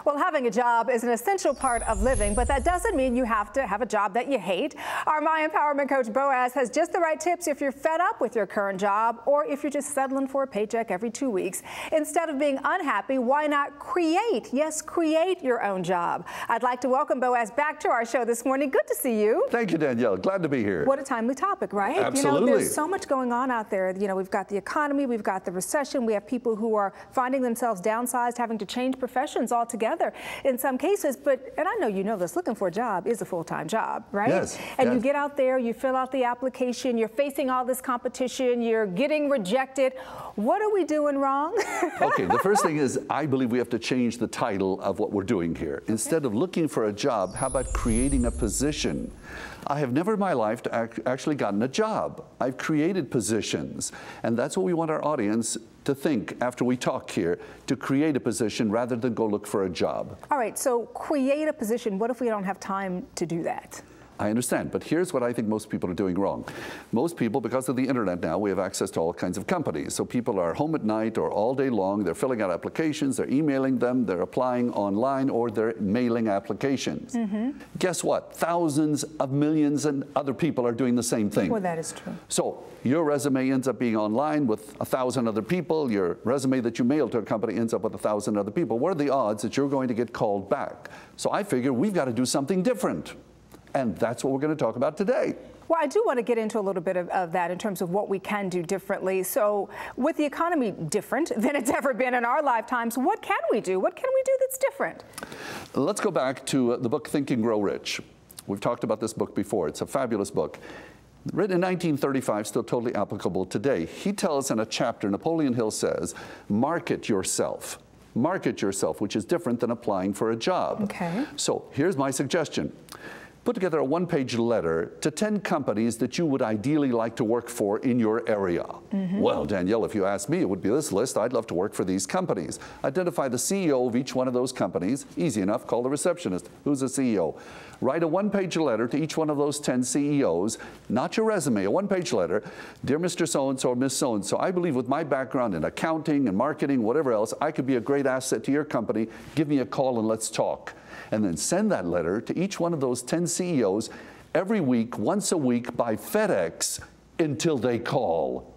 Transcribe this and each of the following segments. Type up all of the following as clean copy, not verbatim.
Well, having a job is an essential part of living, but that doesn't mean you have to have a job that you hate. Our My Empowerment coach, Boaz, has just the right tips if you're fed up with your current job or if you're just settling for a paycheck every 2 weeks. Instead of being unhappy, why not create? Yes, create your own job. I'd like to welcome Boaz back to our show this morning. Good to see you. Thank you, Danielle. Glad to be here. What a timely topic, right? Absolutely. You know, there's so much going on out there. You know, we've got the economy, we've got the recession, we have people who are finding themselves downsized, having to change professions altogether in some cases, and I know you know this, looking for a job is a full-time job, right? Yes. And yes. You get out there, you fill out the application, you're facing all this competition, you're getting rejected. What are we doing wrong? Okay, the first thing is I believe we have to change the title of what we're doing here. Instead of looking for a job, how about creating a position? I have never in my life actually gotten a job. I've created positions, and that's what we want our audience to think after we talk here, to create a position rather than go look for a job. All right, so create a position. What if we don't have time to do that? I understand, but here's what I think most people are doing wrong. Most people, because of the internet now, we have access to all kinds of companies. So people are home at night or all day long, they're filling out applications, they're emailing them, they're applying online, or they're mailing applications. Guess what? Thousands of millions and other people are doing the same thing. Well, that is true. So your resume ends up being online with 1,000 other people. Your resume that you mail to a company ends up with 1,000 other people. What are the odds that you're going to get called back? So I figure we've got to do something different. And that's what we're going to talk about today. Well, I do want to get into a little bit of that in terms of what we can do differently. So with the economy different than it's ever been in our lifetimes, what can we do? What can we do that's different? Let's go back to the book Think and Grow Rich. We've talked about this book before. It's a fabulous book. Written in 1935, still totally applicable today. He tells in a chapter, Napoleon Hill says, market yourself. Market yourself, which is different than applying for a job. Okay. So here's my suggestion. Put together a one-page letter to 10 companies that you would ideally like to work for in your area. Well, Danielle, if you ask me, it would be this list. I'd love to work for these companies. Identify the CEO of each one of those companies. Easy enough. Call the receptionist. Who's the CEO? Write a one-page letter to each one of those 10 CEOs, not your resume, a one-page letter. Dear Mr. So-and-so or Miss So-and-so, I believe with my background in accounting and marketing, whatever else, I could be a great asset to your company. Give me a call and let's talk. And then send that letter to each one of those 10 CEOs every week, once a week by FedEx until they call.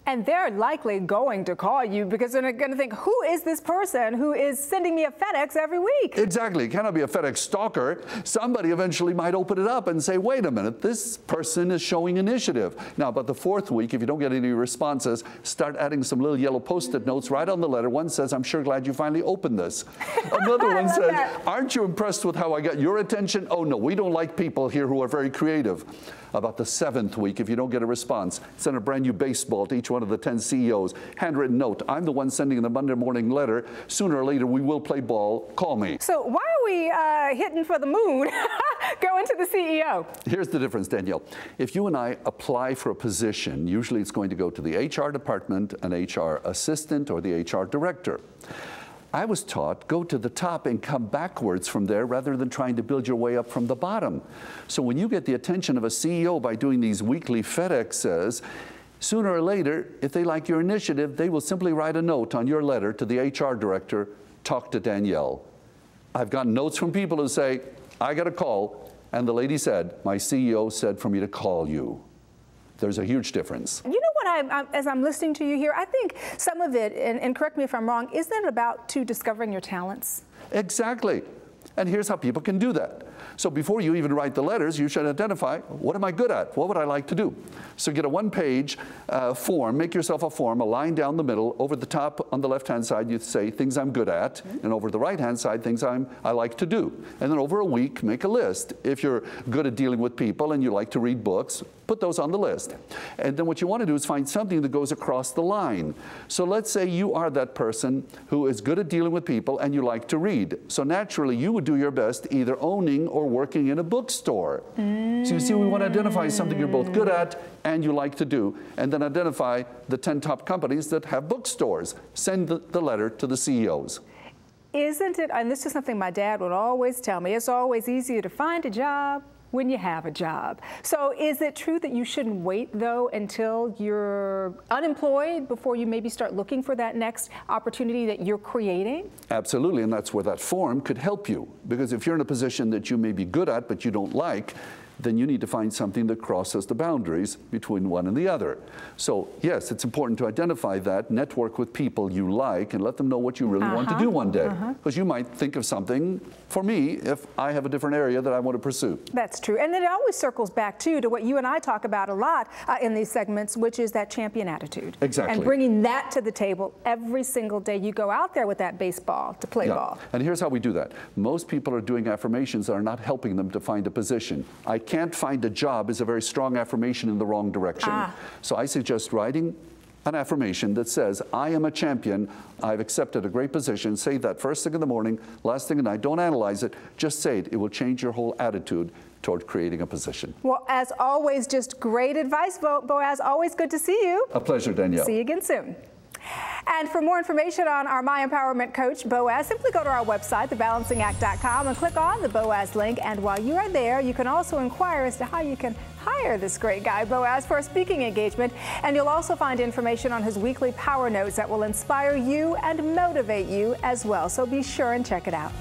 And they're likely going to call you because they're going to think, who is this person who is sending me a FedEx every week? Exactly. It cannot be a FedEx stalker. Somebody eventually might open it up and say, wait a minute, this person is showing initiative. Now, about the fourth week, if you don't get any responses, start adding some little yellow Post-it notes right on the letter. One says, I'm sure glad you finally opened this. Another one says, aren't you impressed with how I got your attention? Oh, no, we don't like people here who are very creative. About the seventh week, if you don't get a response, send a brand new baseball to each one of the 10 CEOs. Handwritten note, I'm the one sending the Monday morning letter. Sooner or later, we will play ball. Call me. So why are we hitting for the moon going to the CEO? Here's the difference, Danielle. If you and I apply for a position, usually it's going to go to the HR department, an HR assistant, or the HR director. I was taught, go to the top and come backwards from there rather than trying to build your way up from the bottom. So when you get the attention of a CEO by doing these weekly FedExes, sooner or later, if they like your initiative, they will simply write a note on your letter to the HR director, talk to Danielle. I've gotten notes from people who say, I got a call, and the lady said, my CEO said for me to call you. There's a huge difference. You know what, as I'm listening to you here, I think some of it, and correct me if I'm wrong, isn't it about discovering your talents? Exactly. And here's how people can do that. So before you even write the letters, you should identify, what am I good at? What would I like to do? So get a one-page form, make yourself a form, a line down the middle. Over the top on the left-hand side, you say things I'm good at, and over the right-hand side, things I like to do. And then over a week, make a list. If you're good at dealing with people and you like to read books, put those on the list. And then what you want to do is find something that goes across the line. So let's say you are that person who is good at dealing with people and you like to read. So naturally, you would do your best either owning or working in a bookstore. So you see, we want to identify something you're both good at and you like to do, and then identify the 10 top companies that have bookstores. Send the letter to the CEOs. Isn't it, and this is something my dad would always tell me, it's always easier to find a job when you have a job. So is it true that you shouldn't wait, though, until you're unemployed before you maybe start looking for that next opportunity that you're creating? Absolutely, and that's where that form could help you. Because if you're in a position that you may be good at but you don't like, then you need to find something that crosses the boundaries between one and the other. So yes, it's important to identify that, network with people you like, and let them know what you really want to do one day. Because you might think of something, for me, if I have a different area that I want to pursue. That's true. And then it always circles back, too, to what you and I talk about a lot in these segments, which is that champion attitude. Exactly. And bringing that to the table every single day you go out there with that baseball to play ball. And here's how we do that. Most people are doing affirmations that are not helping them to find a position. I can't find a job is a very strong affirmation in the wrong direction. So I suggest writing an affirmation that says, I am a champion, I've accepted a great position. Say that first thing in the morning, last thing at night. Don't analyze it, just say it. It will change your whole attitude toward creating a position. Well, as always, just great advice, Boaz. Always good to see you. A pleasure, Danielle. See you again soon. And for more information on our My Empowerment coach, Boaz, simply go to our website, thebalancingact.com, and click on the Boaz link. And while you are there, you can also inquire as to how you can hire this great guy, Boaz, for a speaking engagement. And you'll also find information on his weekly power notes that will inspire you and motivate you as well. So be sure and check it out.